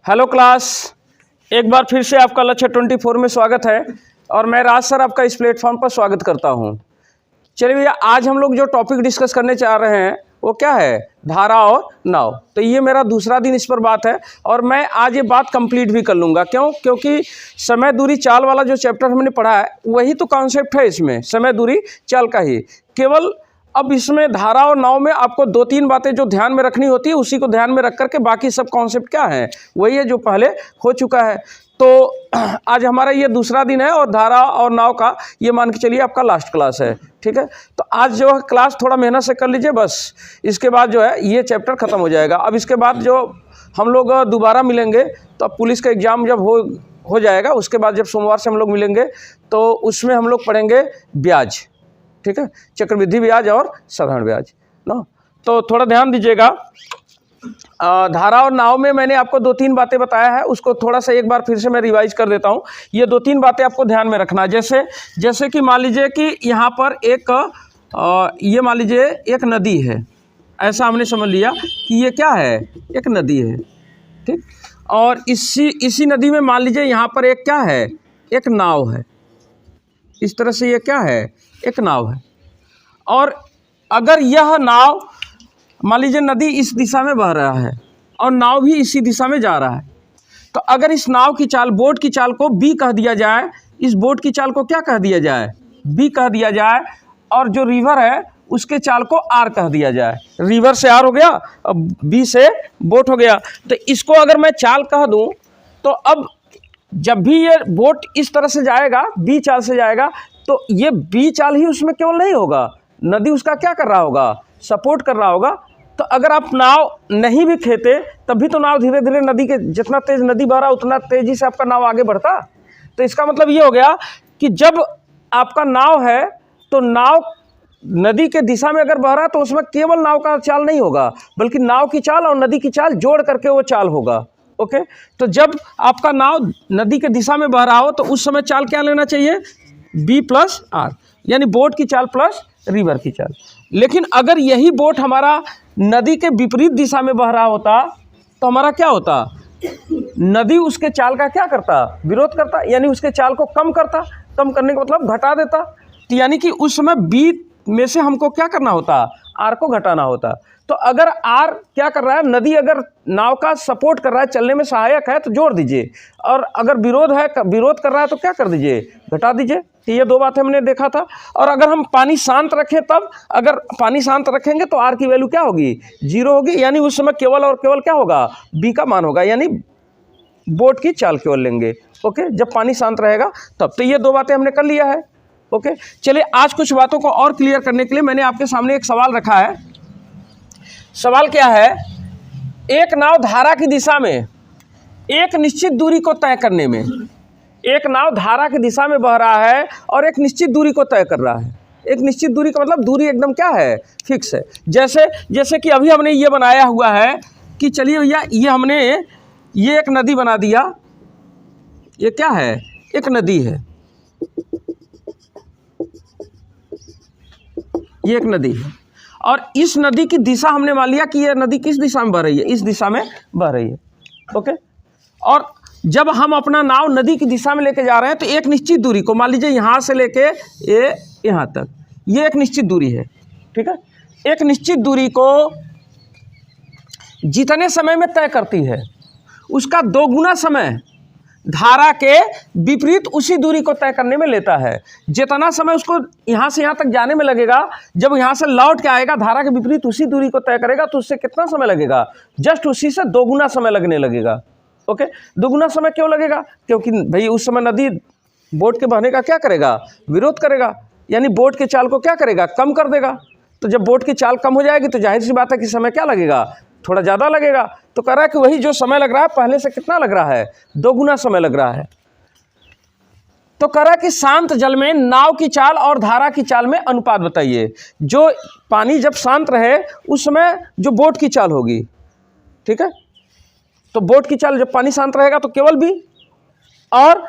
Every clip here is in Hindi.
हेलो क्लास, एक बार फिर से आपका लक्ष्य 24 में स्वागत है और मैं राज सर आपका इस प्लेटफॉर्म पर स्वागत करता हूं। चलिए भैया, आज हम लोग जो टॉपिक डिस्कस करने चाह रहे हैं वो क्या है? धारा और नाव। तो ये मेरा दूसरा दिन इस पर बात है और मैं आज ये बात कंप्लीट भी कर लूँगा। क्यों? क्योंकि समय दूरी चाल वाला जो चैप्टर हमने पढ़ा है वही तो कॉन्सेप्ट है इसमें, समय दूरी चाल का ही। केवल अब इसमें धारा और नाव में आपको दो तीन बातें जो ध्यान में रखनी होती है उसी को ध्यान में रख करके बाकी सब कॉन्सेप्ट क्या है वही है जो पहले हो चुका है। तो आज हमारा ये दूसरा दिन है और धारा और नाव का ये मान के चलिए आपका लास्ट क्लास है। ठीक है, तो आज जो है क्लास थोड़ा मेहनत से कर लीजिए, बस इसके बाद जो है ये चैप्टर ख़त्म हो जाएगा। अब इसके बाद जो हम लोग दोबारा मिलेंगे तो अब पुलिस का एग्ज़ाम जब हो जाएगा उसके बाद जब सोमवार से हम लोग मिलेंगे तो उसमें हम लोग पढ़ेंगे ब्याज। ठीक है, चक्रवृद्धि ब्याज और साधारण ब्याज ना। तो थोड़ा ध्यान दीजिएगा। धारा और नाव में मैंने आपको दो तीन बातें बताया है, उसको थोड़ा सा एक बार फिर से मैं रिवाइज कर देता हूँ। ये दो तीन बातें आपको ध्यान में रखना। जैसे कि मान लीजिए कि यहाँ पर ये मान लीजिए एक नदी है, ऐसा हमने समझ लिया कि ये क्या है, एक नदी है। ठीक, और इसी नदी में मान लीजिए यहाँ पर एक क्या है, एक नाव है। इस तरह से ये क्या है, एक नाव है। और अगर यह नाव मान लीजिए नदी इस दिशा में बह रहा है और नाव भी इसी दिशा में जा रहा है, तो अगर इस नाव की चाल, बोट की चाल को बी कह दिया जाए, इस बोट की चाल को क्या कह दिया जाए, बी कह दिया जाए, और जो रिवर है उसके चाल को आर कह दिया जाए। रिवर से आर हो गया, अब बी से बोट हो गया। तो इसको अगर मैं चाल कह दूं तो अब जब भी ये बोट इस तरह से जाएगा, बी चाल से जाएगा, तो ये बी चाल ही उसमें केवल नहीं होगा, नदी उसका क्या कर रहा होगा, सपोर्ट कर रहा होगा। तो अगर आप नाव नहीं भी खेते तब भी तो नाव धीरे धीरे नदी के, जितना तेज नदी बह रहा उतना तेजी से आपका नाव आगे बढ़ता। तो इसका मतलब ये हो गया कि जब आपका नाव है तो नाव नदी के दिशा में अगर बह रहा तो उसमें केवल नाव का चाल नहीं होगा बल्कि नाव की चाल और नदी की चाल जोड़ करके वो चाल होगा। ओके, तो जब आपका नाव नदी के दिशा में बह रहा हो तो उस समय चाल क्या लेना चाहिए, बी प्लस आर, यानी बोट की चाल प्लस रिवर की चाल। लेकिन अगर यही बोट हमारा नदी के विपरीत दिशा में बह रहा होता तो हमारा क्या होता, नदी उसके चाल का क्या करता, विरोध करता, यानी उसके चाल को कम करता। कम करने का मतलब घटा देता। तो यानी कि उस समय बी में से हमको क्या करना होता, आर को घटाना होता। तो अगर आर क्या कर रहा है, नदी अगर नाव का सपोर्ट कर रहा है, चलने में सहायक है तो जोड़ दीजिए, और अगर विरोध कर रहा है तो क्या कर दीजिए, घटा दीजिए। तो ये दो बातें हमने देखा था। और अगर हम पानी शांत रखें तब, अगर पानी शांत रखेंगे तो आर की वैल्यू क्या होगी, 0 होगी, यानी उस समय केवल और केवल क्या होगा, बी का मान होगा, यानी बोट की चाल केवल लेंगे। ओके, जब पानी शांत रहेगा तब। तो ये दो बातें हमने कर लिया है। ओके, चलिए आज कुछ बातों को और क्लियर करने के लिए मैंने आपके सामने एक सवाल रखा है। सवाल क्या है, एक नाव धारा की दिशा में एक निश्चित दूरी को तय करने में, एक नाव धारा की दिशा में बह रहा है और एक निश्चित दूरी को तय कर रहा है। एक निश्चित दूरी का मतलब दूरी एकदम क्या है, फिक्स है। जैसे कि अभी हमने ये बनाया हुआ है कि चलिए भैया ये एक नदी बना दिया, ये क्या है, एक नदी है, ये एक नदी है, और इस नदी की दिशा हमने मान लिया कि ये नदी किस दिशा में बह रही है, इस दिशा में बह रही है। ओके, और जब हम अपना नाव नदी की दिशा में लेके जा रहे हैं तो एक निश्चित दूरी को, मान लीजिए यहाँ से लेके ये यहाँ तक, ये एक निश्चित दूरी है। ठीक है, एक निश्चित दूरी को जितने समय में तय करती है उसका 2 गुना समय धारा के विपरीत उसी दूरी को तय करने में लेता है। जितना समय उसको यहाँ से यहाँ तक जाने में लगेगा, जब यहाँ से लौट के आएगा धारा के विपरीत उसी दूरी को तय करेगा तो उससे कितना समय लगेगा, जस्ट उसी से 2 गुना समय लगने लगेगा। ओके, 2 गुना समय क्यों लगेगा, क्योंकि भाई उस समय नदी बोट के बहने का क्या करेगा, विरोध करेगा, यानी बोट के चाल को क्या करेगा, कम कर देगा। तो जब बोट की चाल कम हो जाएगी तो जाहिर सी बात है कि समय क्या लगेगा, थोड़ा ज़्यादा लगेगा। तो कह रहा है कि वही जो समय लग रहा है पहले से कितना लग रहा है, 2 गुना समय लग रहा है। तो कह रहा है कि शांत जल में नाव की चाल और धारा की चाल में अनुपात बताइए। जो पानी जब शांत रहे उस समय जो बोट की चाल होगी, ठीक है, तो बोट की चाल जब पानी शांत रहेगा तो केवल बी, और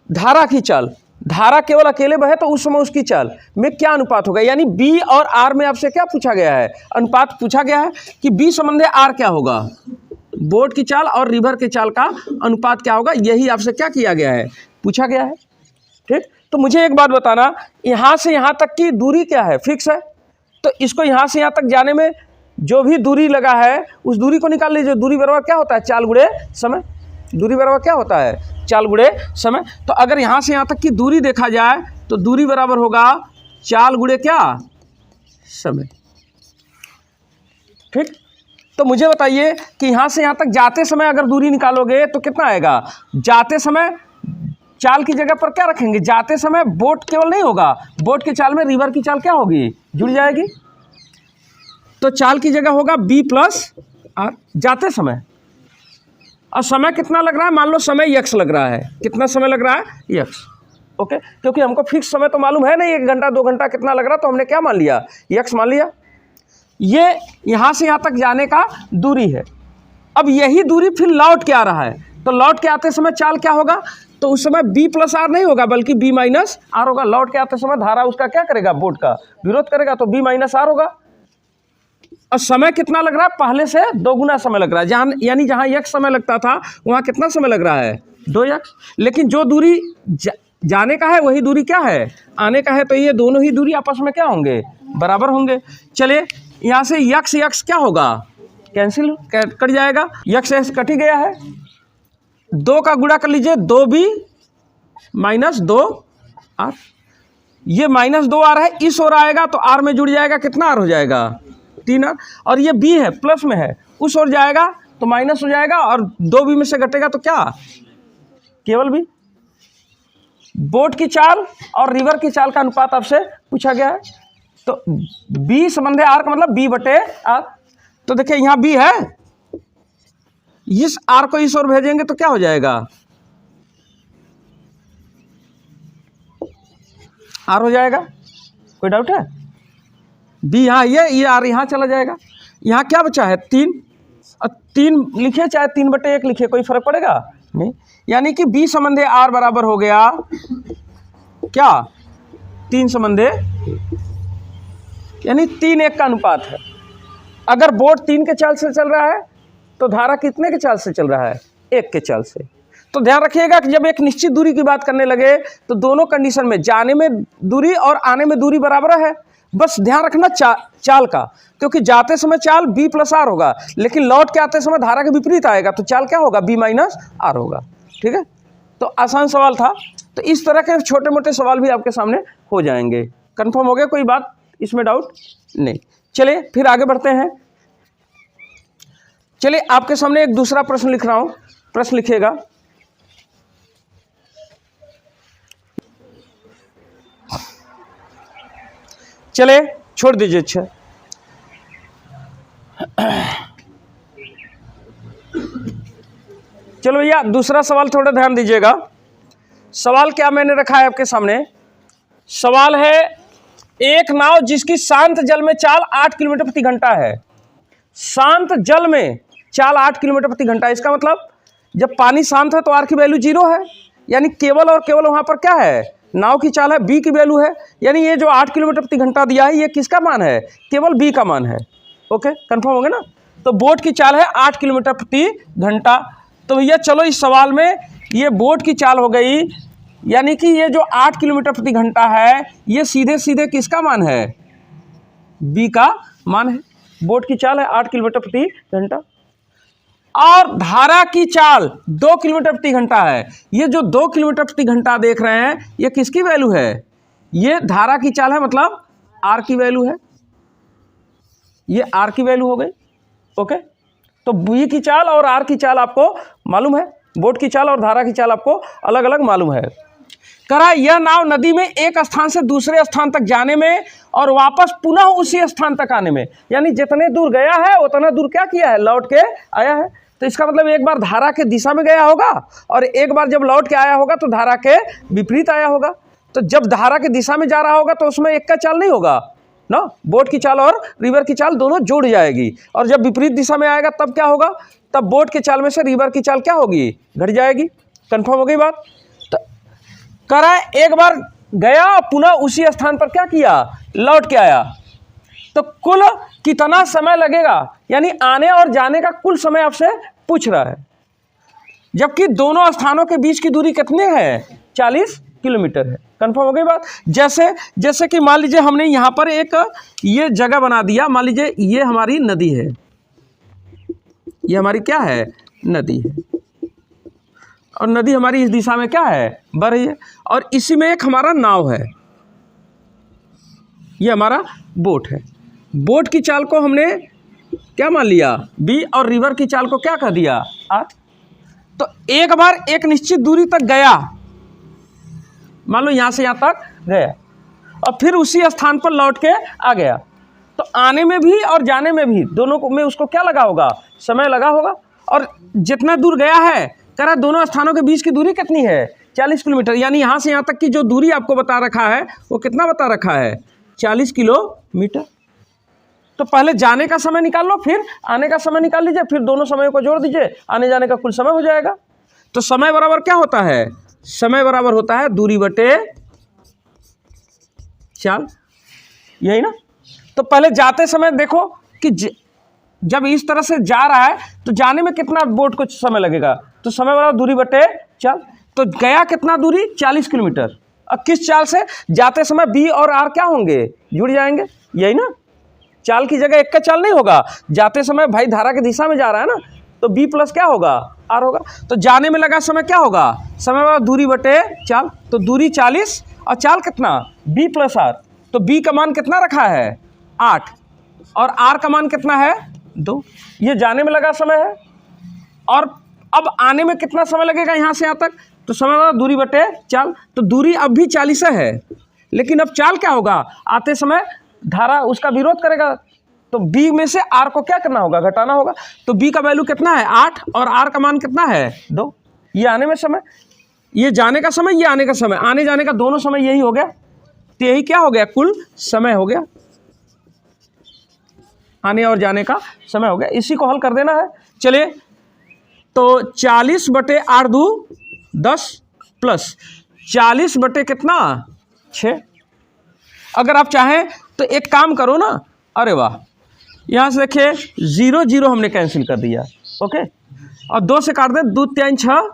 धारा की चाल, धारा केवल अकेले बहे तो उस समय उसकी चाल में क्या अनुपात होगा, यानी बी और आर में आपसे क्या पूछा गया है, अनुपात पूछा गया है कि बी संबंधी आर क्या होगा, बोट की चाल और रिवर की चाल का अनुपात क्या होगा, यही आपसे क्या किया गया है, पूछा गया है। ठीक, तो मुझे एक बात बताना, यहाँ से यहाँ तक की दूरी क्या है, फिक्स है, तो इसको यहाँ से यहाँ तक जाने में जो भी दूरी लगा है उस दूरी को निकाल लीजिए। दूरी बराबर क्या होता है, चाल गुणे समय। दूरी बराबर क्या होता है, चाल गुणे समय। तो अगर यहाँ से यहाँ तक की दूरी देखा जाए तो दूरी बराबर होगा चाल गुणे क्या, समय। ठीक, तो मुझे बताइए कि यहाँ से यहाँ तक जाते समय अगर दूरी निकालोगे तो कितना आएगा। जाते समय चाल की जगह पर क्या रखेंगे, जाते समय बोट केवल नहीं होगा, बोट की चाल में रिवर की चाल क्या होगी, जुड़ जाएगी। तो चाल की जगह होगा b प्लस आर जाते समय। और समय कितना लग रहा है, मान लो समय x लग रहा है, कितना समय लग रहा है, x। ओके, क्योंकि हमको फिक्स समय तो मालूम है नहीं, 1 घंटा 2 घंटा कितना लग रहा, तो हमने क्या मान लिया, x मान लिया। ये यहाँ से यहाँ तक जाने का दूरी है। अब यही दूरी फिर लौट के आ रहा है, तो लौट के आते समय चाल क्या होगा, तो उस समय b प्लस आर नहीं होगा बल्कि b माइनस आर होगा। लौट के आते समय धारा उसका क्या करेगा, बोट का विरोध करेगा, तो b माइनस आर होगा। और समय कितना लग रहा है, पहले से 2 गुना समय लग रहा है, जहाँ यानी जहाँ x समय लगता था वहाँ कितना समय लग रहा है, 2x। लेकिन जो दूरी जाने का है वही दूरी क्या है, आने का है, तो ये दोनों ही दूरी आपस में क्या होंगे, बराबर होंगे। चलिए यहाँ से x क्या होगा, कैंसिल कट जाएगा, x कट ही गया है। 2 का गुणा कर लीजिए, 2b माइनस 2r, ये माइनस 2r है, इस ओर आएगा तो r में जुड़ जाएगा, कितना r हो जाएगा, 3r। और ये b है, प्लस में है, उस ओर जाएगा तो माइनस हो जाएगा, और 2b में से घटेगा तो क्या, केवल b। बोट की चाल और रिवर की चाल का अनुपात आपसे पूछा गया है, तो b संबंधी r का मतलब b बटे r। तो देखिए यहाँ b है, इस r को इस ओर भेजेंगे तो क्या हो जाएगा, r हो जाएगा, कोई डाउट है। b यहाँ ये r यहाँ चला जाएगा, यहाँ क्या बचा है 3, और 3 लिखे चाहे 3 बटे 1 लिखे, कोई फर्क पड़ेगा नहीं। यानी कि b संबंधी r बराबर हो गया क्या, 3 संबंधी, यानी 3:1 का अनुपात है। अगर बोट 3 के चाल से चल रहा है तो धारा कितने के चाल से चल रहा है, 1 के चाल से। तो ध्यान रखिएगा कि जब एक निश्चित दूरी की बात करने लगे तो दोनों कंडीशन में जाने में दूरी और आने में दूरी बराबर है। बस ध्यान रखना चाल का, क्योंकि जाते समय चाल b प्लस आर होगा, लेकिन लौट के आते समय धारा के विपरीत आएगा तो चाल क्या होगा, b माइनस आर होगा। ठीक है, तो आसान सवाल था। तो इस तरह के छोटे मोटे सवाल भी आपके सामने हो जाएंगे। कंफर्म हो गया, कोई बात इसमें डाउट नहीं। चलिए फिर आगे बढ़ते हैं। चलिए आपके सामने एक दूसरा प्रश्न लिख रहा हूं, प्रश्न लिखिएगा। चले छोड़ दीजिए, अच्छा चलो भैया दूसरा सवाल थोड़ा ध्यान दीजिएगा। सवाल क्या मैंने रखा है आपके सामने, सवाल है एक नाव जिसकी शांत जल में चाल 8 किलोमीटर प्रति घंटा है। शांत जल में चाल 8 किलोमीटर प्रति घंटा, इसका मतलब जब पानी शांत है तो आर की वैल्यू 0 है, यानी केवल और केवल वहां पर क्या है, नाव की चाल है, बी की वैल्यू है। यानी ये जो 8 किलोमीटर प्रति घंटा दिया है ये किसका मान है, केवल बी का मान है। ओके, कंफर्म हो गया ना। तो बोट की चाल है 8 किलोमीटर प्रति घंटा। तो भैया चलो इस सवाल में ये बोट की चाल हो गई, यानी कि ये जो 8 किलोमीटर प्रति घंटा है ये सीधे सीधे किसका मान है, बी का मान है। बोट की चाल है 8 किलोमीटर प्रति घंटा, और धारा की चाल 2 किलोमीटर प्रति घंटा है। ये जो 2 किलोमीटर प्रति घंटा देख रहे हैं ये किसकी वैल्यू है, ये धारा की चाल है, मतलब आर की वैल्यू है, ये आर की वैल्यू हो गई। ओके, तो बी की चाल और आर की चाल आपको मालूम है, बोट की चाल और धारा की चाल आपको अलग अलग मालूम है। करा यह नाव नदी में एक स्थान से दूसरे स्थान तक जाने में और वापस पुनः उसी स्थान तक आने में, यानी जितने दूर गया है उतना दूर क्या किया है, लौट के आया है। तो इसका मतलब एक बार धारा के दिशा में गया होगा और एक बार जब लौट के आया होगा तो धारा के विपरीत आया होगा। तो जब धारा के दिशा में जा रहा होगा तो उसमें एक का चाल नहीं होगा ना, बोट की चाल और रिवर की चाल दोनों जुड़ जाएगी, और जब विपरीत दिशा में आएगा तब क्या होगा, तब बोट की चाल में से रिवर की चाल क्या होगी, घट जाएगी। कंफर्म हो गई बात। तो करा एक बार गया और पुनः उसी स्थान पर क्या किया, लौट के आया, तो कुल कितना समय लगेगा, यानी आने और जाने का कुल समय आपसे पूछ रहा है, जबकि दोनों स्थानों के बीच की दूरी कितने है? 40 किलोमीटर है। कंफर्म हो गई बात। जैसे कि मान लीजिए हमने यहाँ पर एक ये जगह बना दिया, मान लीजिए ये हमारी नदी है, ये हमारी क्या है? नदी है, और नदी हमारी इस दिशा में क्या है? बह रही है, और इसी में एक हमारा नाव है, ये हमारा बोट है। बोट की चाल को हमने क्या मान लिया? b, और रिवर की चाल को क्या कह दिया? r। तो एक बार एक निश्चित दूरी तक गया, मान लो यहाँ से यहाँ तक गया, और फिर उसी स्थान पर लौट के आ गया, तो आने में भी और जाने में भी दोनों को में उसको क्या लगा होगा? समय लगा होगा। और जितना दूर गया है, कह रहा दोनों स्थानों के बीच की दूरी कितनी है? 40 किलोमीटर। यानी यहाँ से यहाँ तक की जो दूरी आपको बता रखा है वो कितना बता रखा है? 40 किलोमीटर। तो पहले जाने का समय निकाल लो, फिर आने का समय निकाल लीजिए, फिर दोनों समयों को जोड़ दीजिए, आने जाने का कुल समय हो जाएगा। तो समय बराबर क्या होता है? समय बराबर होता है दूरी बटे चाल, यही ना। तो पहले जाते समय देखो कि जब इस तरह से जा रहा है तो जाने में कितना बोट को समय लगेगा? तो समय बराबर दूरी बटे चाल। तो गया कितना दूरी? 40 किलोमीटर। अब किस चाल से? जाते समय b और r क्या होंगे? जुड़ जाएंगे, यही ना। चाल की जगह एक का चाल नहीं होगा, जाते समय भाई धारा की दिशा में जा रहा है ना, तो b प्लस क्या होगा? r होगा। तो जाने में लगा समय क्या होगा? समय बराबर दूरी बटे चाल। तो दूरी 40 और चाल कितना? b plus r। तो b का मान कितना रखा है? 8, और r का मान कितना है? 2। ये जाने में लगा समय है। और अब आने में कितना समय लगेगा यहाँ से यहाँ तक? तो समय बराबर दूरी बटे चाल। तो दूरी अब भी 40 है, लेकिन अब चाल क्या होगा? आते समय धारा उसका विरोध करेगा, तो b में से r को क्या करना होगा? घटाना होगा। तो b का वैल्यू कितना है? 8, और r का मान कितना है? 2। ये आने में समय, ये जाने का समय, ये आने का समय, आने जाने का दोनों समय यही हो गया। तो यही क्या हो गया? कुल समय हो गया, आने और जाने का समय हो गया। इसी को हल कर देना है। चलिए, तो 40 बटे 8 2 10 प्लस 40 बटे कितना? 6। अगर आप चाहें तो एक काम करो ना, अरे वाह, यहाँ से देखिए 0 0 हमने कैंसिल कर दिया, ओके, और 2 से काट दें, 2 3 6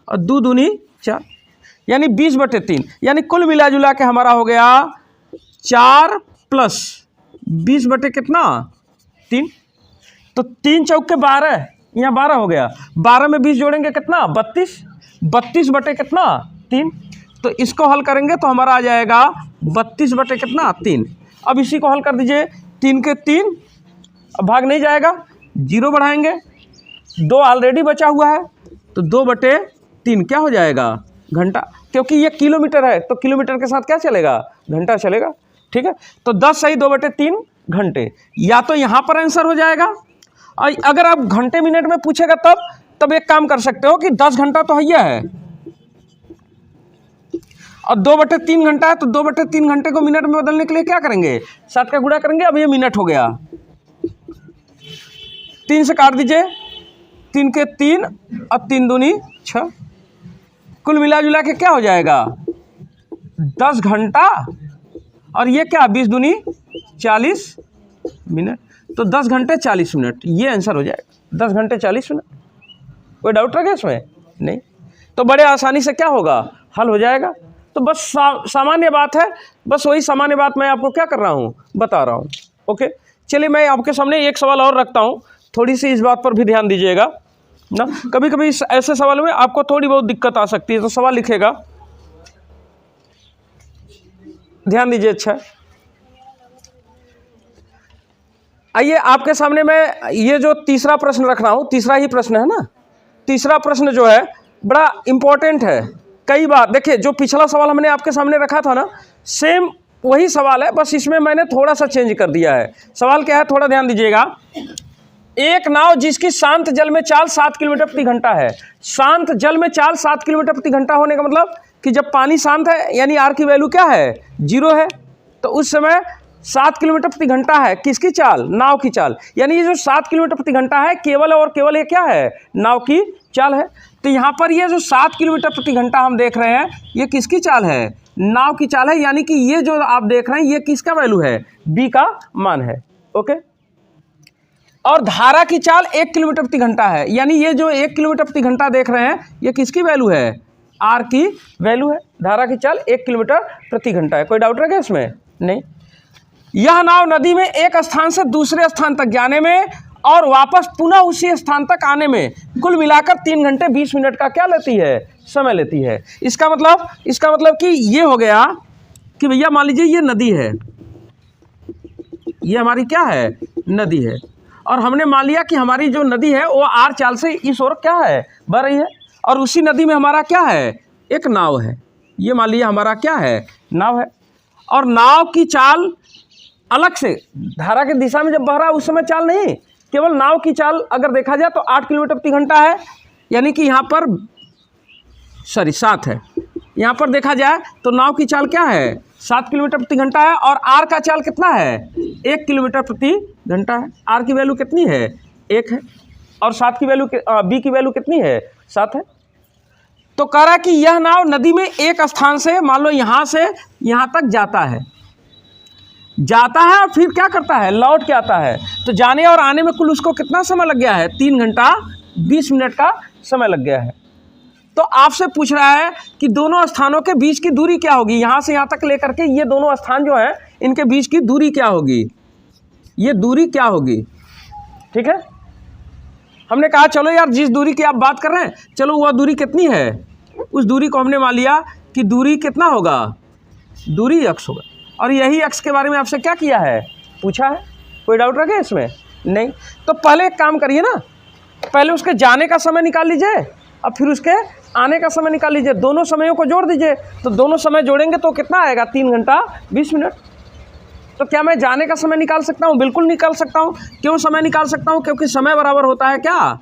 और 2 दूनी 4, यानी 20 बटे 3। यानी कुल मिला जुला के हमारा हो गया 4 प्लस 20 बटे कितना? 3। तो 3 चौक के 12, यहाँ 12 हो गया, 12 में 20 जोड़ेंगे कितना? 32। 32 बटे कितना? 3। तो इसको हल करेंगे तो हमारा आ जाएगा 32 बटे कितना? 3। अब इसी को हल कर दीजिए, 3 के 3, अब भाग नहीं जाएगा, 0 बढ़ाएंगे, 2 ऑलरेडी बचा हुआ है, तो 2 बटे 3 क्या हो जाएगा? घंटा। क्योंकि ये किलोमीटर है तो किलोमीटर के साथ क्या चलेगा? घंटा चलेगा, ठीक है। तो 10 सही 2 बटे 3 घंटे। या तो यहाँ पर आंसर हो जाएगा, और अगर आप घंटे मिनट में पूछेगा तब एक काम कर सकते हो कि 10 घंटा तो है, और 2 बटे 3 घंटा है, तो 2 बटे 3 घंटे को मिनट में बदलने के लिए क्या करेंगे? 7 का गुणा करेंगे। अब ये मिनट हो गया, 3 से काट दीजिए, 3 के 3 और 3 दूनी 6, कुल मिला जुला के क्या हो जाएगा? 10 घंटा, और ये क्या? 20 दूनी 40 मिनट। तो 10 घंटे 40 मिनट, ये आंसर हो जाएगा, 10 घंटे 40 मिनट। कोई डाउट रह गया इसमें? नहीं। तो बड़े आसानी से क्या होगा? हल हो जाएगा। तो बस सामान्य बात है, बस वही सामान्य बात मैं आपको क्या कर रहा हूँ? बता रहा हूँ, ओके। चलिए, मैं आपके सामने एक सवाल और रखता हूँ, थोड़ी सी इस बात पर भी ध्यान दीजिएगा ना। कभी कभी ऐसे सवालों में आपको थोड़ी बहुत दिक्कत आ सकती है, तो सवाल लिखेगा, ध्यान दीजिए। अच्छा, आइए आपके सामने मैं ये जो तीसरा प्रश्न रख रहा हूँ, तीसरा ही प्रश्न है ना, तीसरा प्रश्न जो है बड़ा इंपॉर्टेंट है। कई बार देखिए, जो पिछला सवाल हमने आपके सामने रखा था ना, सेम वही सवाल है, बस इसमें मैंने थोड़ा सा चेंज कर दिया है। सवाल क्या है, थोड़ा ध्यान दीजिएगा। एक नाव जिसकी शांत जल में चाल 7 किलोमीटर प्रति घंटा है। शांत जल में चाल 7 किलोमीटर प्रति घंटा होने का मतलब कि जब पानी शांत है, यानी आर की वैल्यू क्या है? 0 है, तो उस समय 7 किलोमीटर प्रति घंटा है किसकी चाल? नाव की चाल। यानी ये जो 7 किलोमीटर प्रति घंटा है, केवल और केवल ये क्या है? नाव की चाल है। तो यहाँ पर ये जो 7 किलोमीटर प्रति घंटा हम देख रहे हैं, ये किसकी चाल है? नाव की चाल है। यानी कि ये जो आप देख रहे हैं, ये किसका वैल्यू है? बी का मान है, ओके। और धारा की चाल 1 किलोमीटर प्रति घंटा है। यानी ये जो 1 किलोमीटर प्रति घंटा देख रहे हैं ये किसकी वैल्यू है? आर की वैल्यू है। धारा की चाल 1 किलोमीटर प्रति घंटा है। कोई डाउट है क्या इसमें? नहीं। यह नाव नदी में एक स्थान से दूसरे स्थान तक जाने में और वापस पुनः उसी स्थान तक आने में कुल मिलाकर 3 घंटे 20 मिनट का क्या लेती है? समय लेती है। इसका मतलब कि ये हो गया कि भैया मान लीजिए ये नदी है, ये हमारी क्या है? नदी है। और हमने मान लिया कि हमारी जो नदी है वो आर चाल से इस ओर क्या है? बह रही है। और उसी नदी में हमारा क्या है? एक नाव है। ये मान लिया हमारा क्या है? नाव है। और नाव की चाल अलग से धारा की दिशा में जब बह रहा है उस समय चाल नहीं, केवल नाव की चाल अगर देखा जाए तो 8 किलोमीटर प्रति घंटा है। यानी कि यहाँ पर 7 है। यहाँ पर देखा जाए तो नाव की चाल क्या है? 7 किलोमीटर प्रति घंटा है। और आर का चाल कितना है? 1 किलोमीटर प्रति घंटा है। आर की वैल्यू कितनी है? 1 है। और 7 की वैल्यू बी की वैल्यू कितनी है? 7 है। तो कह रहा है कि यह नाव नदी में एक स्थान से मान लो यहाँ से यहाँ तक जाता है और फिर क्या करता है? लौट के आता है। तो जाने और आने में कुल उसको कितना समय लग गया है? 3 घंटा 20 मिनट का समय लग गया है। तो आपसे पूछ रहा है कि दोनों स्थानों के बीच की दूरी क्या होगी? यहाँ से यहाँ तक लेकर के ये दोनों स्थान जो है इनके बीच की दूरी क्या होगी? ये दूरी क्या होगी? ठीक है। हमने कहा चलो यार जिस दूरी की आप बात कर रहे हैं चलो वह दूरी कितनी है? उस दूरी को हमने मान लिया कि दूरी कितना होगा? दूरी x होगा। और यही x के बारे में आपसे क्या किया है? पूछा है। कोई डाउट रखे इसमें? नहीं। तो पहले एक काम करिए ना, पहले उसके जाने का समय निकाल लीजिए और फिर उसके आने का समय निकाल लीजिए। दोनों समयों को जोड़ दीजिए। तो दोनों समय जोड़ेंगे तो कितना आएगा? 3 घंटा 20 मिनट। तो क्या मैं जाने का समय निकाल सकता हूँ? बिल्कुल निकाल सकता हूँ। क्यों समय निकाल सकता हूँ? क्योंकि समय बराबर होता है क्या?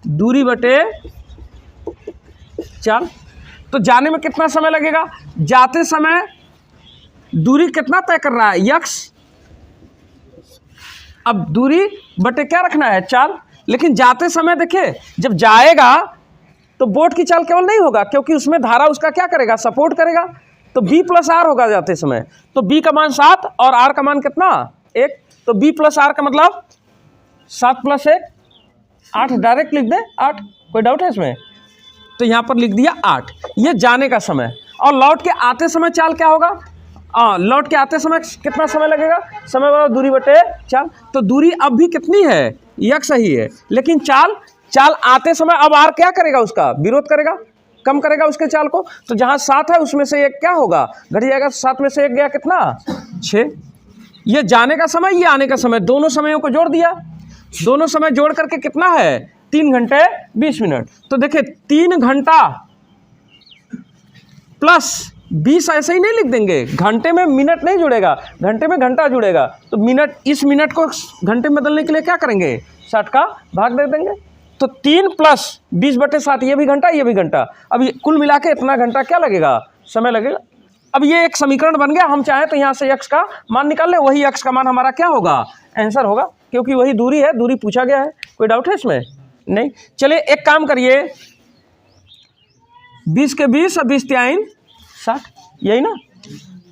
दूरी बटे चाल। तो जाने में कितना समय लगेगा? जाते समय दूरी कितना तय कर रहा है? x। अब दूरी बटे क्या रखना है? चाल। लेकिन जाते समय देखिए जब जाएगा तो बोट की चाल केवल नहीं होगा क्योंकि उसमें धारा उसका क्या करेगा? सपोर्ट करेगा। तो b + r होगा जाते समय। तो b का मान 7 और r का मान कितना? 1। तो b + r का मतलब 7 + 1 8। डायरेक्ट लिख दे 8। कोई डाउट है इसमें? तो यहाँ पर लिख दिया 8। ये जाने का समय। और लौट के आते समय चाल क्या होगा? लौट के आते समय कितना समय लगेगा? समय बराबर दूरी बटे चाल। तो दूरी अब भी कितनी है? x ही है। लेकिन चाल आते समय अब r क्या करेगा? उसका विरोध करेगा, कम करेगा उसके चाल को। तो जहाँ 7 है उसमें से 1 क्या होगा? घट जाएगा। 7 में से 1 गया कितना? 6। ये जाने का समय, ये आने का समय, दोनों समयों को जोड़ दिया। दोनों समय जोड़ करके कितना है? 3 घंटे 20 मिनट। तो देखिए 3 घंटा प्लस 20 ऐसे ही नहीं लिख देंगे। घंटे में मिनट नहीं जुड़ेगा, घंटे में घंटा जुड़ेगा। तो मिनट, इस मिनट को घंटे में बदलने के लिए क्या करेंगे? 60 का भाग दे देंगे। तो 3 + 20 बटे 7, ये भी घंटा ये भी घंटा। अब ये कुल मिला के इतना घंटा क्या लगेगा? समय लगेगा। अब ये एक समीकरण बन गया। हम चाहें तो यहाँ से x का मान निकाल लें। वही x का मान हमारा क्या होगा? आंसर होगा, क्योंकि वही दूरी है, दूरी पूछा गया है। कोई डाउट है इसमें? नहीं। चलिए एक काम करिए, 20 के 20 और 20 × 60, यही ना।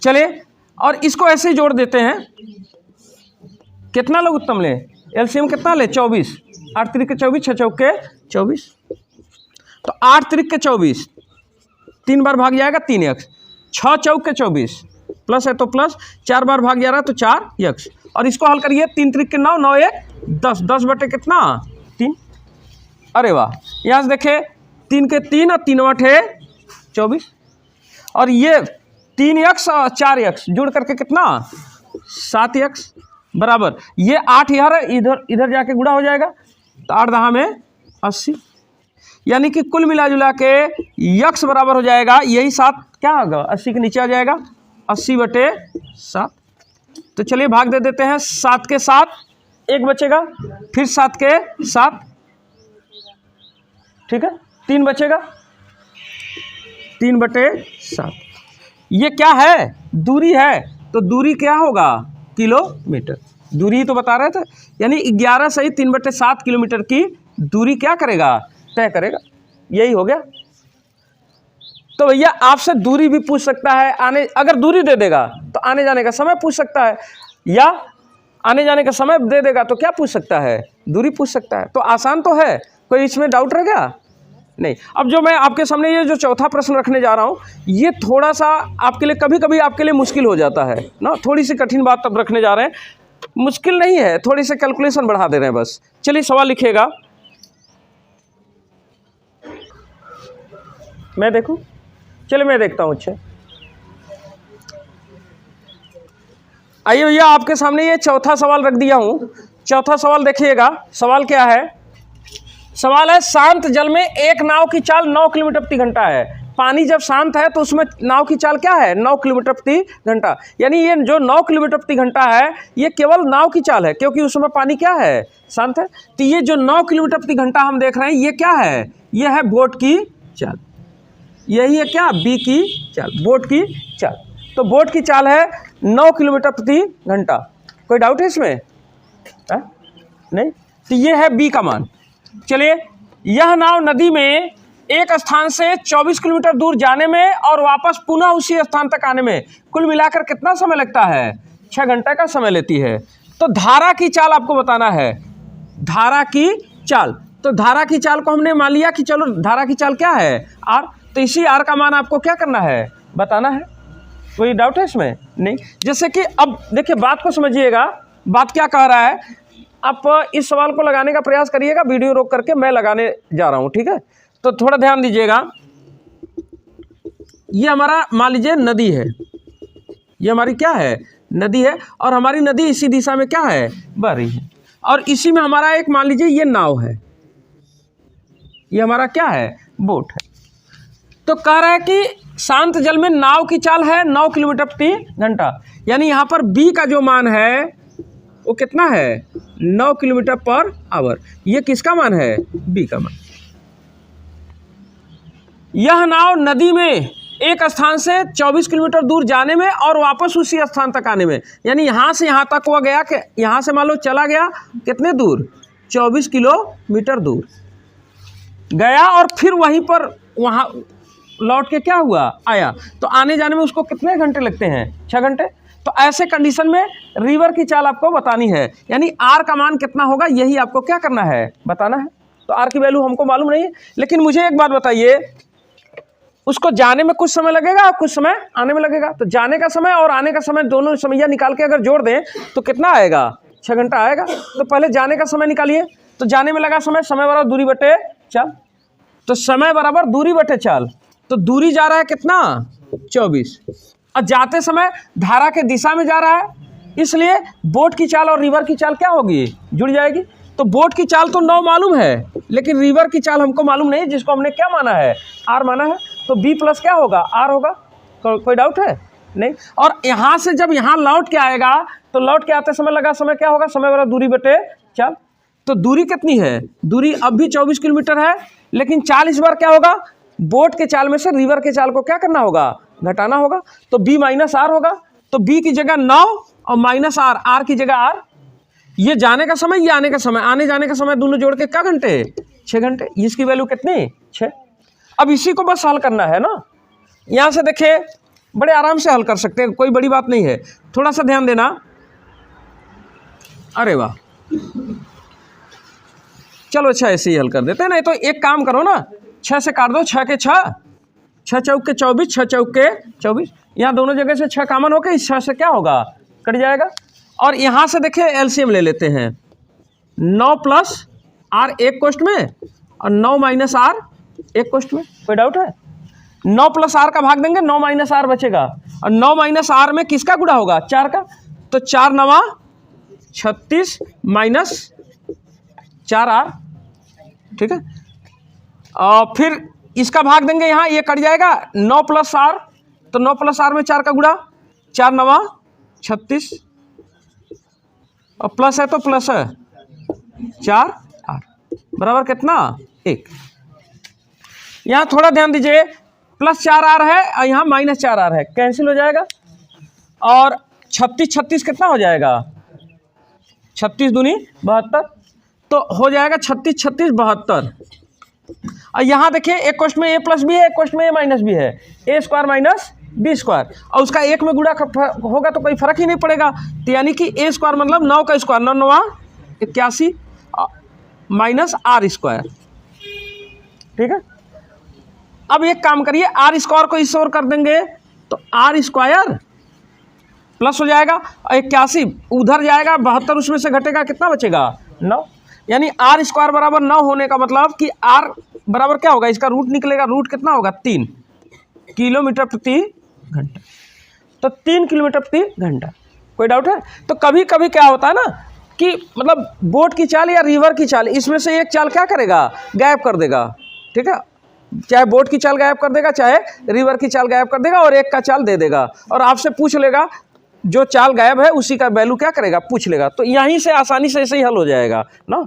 चलिए और इसको ऐसे ही जोड़ देते हैं। कितना लघुत्तम ले? एलसीएम कितना ले? 24। 8 × 24, 6 चौके 24। तो 8 × 24 3 बार भाग जाएगा 3x। 6 चौके 24 प्लस है तो प्लस, 4 बार भाग जा रहा है तो 4x। और इसको हल करिए। 3 × 9, 9 × 1 10, 10 बटे कितना? 3। अरे वाह। यहाँ से देखे 3 के 3 और 3 8 है 24। और ये 3x और 4x जुड़ करके कितना? 7x बराबर। ये 8 यार इधर जाके गुणा हो जाएगा। तो 8 दहा में 80। यानी कि कुल मिला जुला के x बराबर हो जाएगा यही 7 क्या होगा? 80 के नीचे आ जाएगा 80 बटे 7। तो चलिए भाग दे देते हैं। 7 के 7 1 बचेगा, फिर 7 के 7, ठीक है, 3 बचेगा, 3 बटे 7। ये क्या है? दूरी है। तो दूरी क्या होगा? किलोमीटर। दूरी तो बता रहे थे। यानी 11 सही 3 बटे 7 किलोमीटर की दूरी क्या करेगा? तय करेगा। यही हो गया। तो भैया आपसे दूरी भी पूछ सकता है, अगर दूरी दे देगा तो आने जाने का समय पूछ सकता है, या आने जाने का समय दे देगा तो क्या पूछ सकता है, दूरी पूछ सकता है। तो आसान तो है, कोई इसमें डाउट रह गया नहीं। अब जो मैं आपके सामने ये जो चौथा प्रश्न रखने जा रहा हूँ, ये थोड़ा सा आपके लिए कभी कभी आपके लिए मुश्किल हो जाता है ना, थोड़ी सी कठिन बात तब रखने जा रहे हैं, मुश्किल नहीं है, थोड़ी सी कैलकुलेशन बढ़ा दे रहे हैं बस। चलिए सवाल लिखिएगा, मैं देखूं, चलिए मैं देखता हूँ। अच्छा आइए भैया, आपके सामने ये चौथा सवाल रख दिया हूँ। चौथा सवाल देखिएगा, सवाल क्या है? सवाल है, शांत जल में एक नाव की चाल 9 किलोमीटर प्रति घंटा है। पानी जब शांत है तो उसमें नाव की चाल क्या है? 9 किलोमीटर प्रति घंटा। यानी ये जो 9 किलोमीटर प्रति घंटा है, ये केवल नाव की चाल है, क्योंकि उसमें पानी क्या है? शांत है। तो ये जो 9 किलोमीटर प्रति घंटा हम देख रहे हैं, ये क्या है? ये है बोट की चाल। यही है क्या? बी की चाल, बोट की चाल। तो बोट की चाल है 9 किलोमीटर प्रति घंटा। कोई डाउट है इसमें? नहीं। तो ये है बी का मान। चलिए, यह नाव नदी में एक स्थान से 24 किलोमीटर दूर जाने में और वापस पुनः उसी स्थान तक आने में कुल मिलाकर कितना समय लगता है? 6 घंटे का समय लेती है। तो धारा की चाल आपको बताना है, धारा की चाल। तो धारा की चाल को हमने मान लिया कि चलो धारा की चाल क्या है? आर। तो इसी आर का मान आपको क्या करना है? बताना है। कोई डाउट है इसमें? नहीं। जैसे कि अब देखिए, बात को समझिएगा, बात क्या कह रहा है। आप इस सवाल को लगाने का प्रयास करिएगा, वीडियो रोक करके मैं लगाने जा रहा हूं, ठीक है? तो थोड़ा ध्यान दीजिएगा। ये हमारा मान लीजिए नदी है, ये हमारी क्या है? नदी है, और हमारी नदी इसी दिशा में क्या है? बह रही है। और इसी में हमारा एक मान लीजिए ये नाव है, ये हमारा क्या है? बोट है। तो कह रहा है कि शांत जल में नाव की चाल है 9 किलोमीटर प्रति घंटा। यानी यहाँ पर बी का जो मान है वो कितना है? 9 किलोमीटर पर आवर। ये किसका मान है? बी का मान। यह नाव नदी में एक स्थान से 24 किलोमीटर दूर जाने में और वापस उसी स्थान तक आने में, यानी यहाँ से यहाँ तक वो गया, कि यहाँ से मान लो चला गया कितने दूर? 24 किलोमीटर दूर गया, और फिर वहीं पर वहाँ लौट के क्या हुआ? आया। तो आने जाने में उसको कितने घंटे लगते हैं? 6 घंटे। तो ऐसे कंडीशन में रिवर की चाल आपको बतानी है, यानी आर का मान कितना होगा, यही आपको क्या करना है? बताना है। तो आर की वैल्यू हमको मालूम नहीं है, लेकिन मुझे एक बात बताइए, उसको जाने में कुछ समय लगेगा, कुछ समय आने में लगेगा। तो जाने का समय और आने का समय दोनों समैया निकाल के अगर जोड़ दें तो कितना आएगा? 6 घंटा आएगा। तो पहले जाने का समय निकालिए। तो जाने में लगा समय, समय बराबर दूरी बटे चाल। तो समय बराबर दूरी बटे चाल। तो दूरी जा रहा है कितना? 24। और जाते समय धारा के दिशा में जा रहा है, इसलिए बोट की चाल और रिवर की चाल क्या होगी? जुड़ जाएगी। तो बोट की चाल तो 9 मालूम है, लेकिन रिवर की चाल हमको मालूम नहीं, जिसको हमने क्या माना है? आर माना है। तो बी प्लस क्या होगा? आर होगा। कोई डाउट है? नहीं। और यहाँ से जब यहाँ लौट के आएगा, तो लौट के आते समय लगा समय क्या होगा? समय बराबर दूरी बटे चाल। तो दूरी कितनी है? दूरी अब भी 24 किलोमीटर है, लेकिन चाल इस बार क्या होगा? बोट के चाल में से रिवर के चाल को क्या करना होगा? घटाना होगा। तो बी माइनस आर होगा। तो बी की जगह 9 और माइनस आर, आर की जगह आर। ये जाने का समय, ये आने का समय, आने जाने का समय दोनों जोड़ के क्या घंटे? 6 घंटे। इसकी वैल्यू कितनी? 6। अब इसी को बस हल करना है ना। यहाँ से देखिए, बड़े आराम से हल कर सकते हैं, कोई बड़ी बात नहीं है। थोड़ा सा ध्यान देना। अरे वाह, चलो अच्छा ऐसे ही हल कर देते हैं। नहीं तो एक काम करो ना, 6 से काट दो, 6 के 6, 6 चौक के 24, 6 चौक के 24। यहाँ दोनों जगह से 6 कॉमन होकर इस 6 से क्या होगा? कट जाएगा। और यहाँ से देखिए एलसीएम ले लेते हैं। 9 प्लस आर एक कोष्ठ में और 9 माइनस आर एक कोष्ठ में। कोई डाउट है? 9 प्लस आर का भाग देंगे, 9 माइनस आर बचेगा, और 9 माइनस आर में किसका गुणा होगा? 4 का। तो 4 9 36 माइनस 4 आर, ठीक है। और फिर इसका भाग देंगे, यहाँ ये कट जाएगा। 9 प्लस आर, तो 9 प्लस आर में 4 का गुणा, 4 9 36, और प्लस है तो प्लस है 4 आर बराबर कितना? 1। यहाँ थोड़ा ध्यान दीजिए, प्लस 4 आर है और यहाँ माइनस 4 आर है, कैंसिल हो जाएगा। और 36 36 कितना हो जाएगा? 36 दूनी 72, तो हो जाएगा 36 36 72। और यहाँ देखिए, एक क्वेश्चन में ए प्लस बी है, एक क्वेश्चन में ए माइनस बी है। ए स्क्वायर माइनस बी स्क्वायर, और उसका एक में गुणा होगा तो कोई फर्क ही नहीं पड़ेगा। तो यानी कि ए स्क्वायर मतलब 9 का स्क्वायर, 9 9 81 माइनस आर स्क्वायर। ठीक है, अब एक काम करिए, आर स्क्वायर को इस ओर कर देंगे तो आर स्क्वायर प्लस हो जाएगा, और 81 उधर जाएगा, 72 उसमें से घटेगा, कितना बचेगा 9। यानी आर स्क्वायर बराबर 9 होने का मतलब कि आर बराबर क्या होगा, इसका रूट निकलेगा, रूट कितना होगा 3 किलोमीटर प्रति घंटा। तो 3 किलोमीटर प्रति घंटा। कोई डाउट है? तो कभी कभी क्या होता है ना कि मतलब बोट की चाल या रिवर की चाल, इसमें से एक चाल क्या करेगा, गायब कर देगा। ठीक है, चाहे बोट की चाल गायब कर देगा, चाहे रिवर की चाल गायब कर देगा, और एक का चाल दे देगा, और आपसे पूछ लेगा, जो चाल गायब है उसी का वैल्यू क्या करेगा, पूछ लेगा। तो यहीं से आसानी से ऐसे ही हल हो जाएगा ना।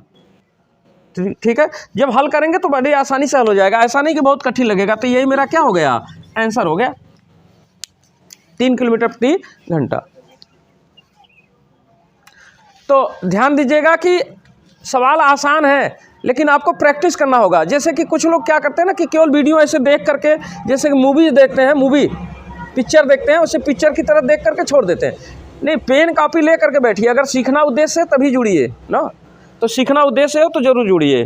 ठीक है, जब हल करेंगे तो बड़ी आसानी से हल हो जाएगा, ऐसा नहीं कि बहुत कठिन लगेगा। तो यही मेरा क्या हो गया, आंसर हो गया 3 किलोमीटर प्रति घंटा। तो ध्यान दीजिएगा कि सवाल आसान है, लेकिन आपको प्रैक्टिस करना होगा। जैसे कि कुछ लोग क्या करते हैं ना कि केवल वीडियो ऐसे देख करके, जैसे कि मूवीज देखते हैं, मूवी पिक्चर देखते हैं, उसे पिक्चर की तरह देख करके छोड़ देते हैं। नहीं, पेन कॉपी ले करके बैठिए, अगर सीखना उद्देश्य है तभी जुड़िए ना। तो सीखना उद्देश्य है तो जरूर जुड़िए।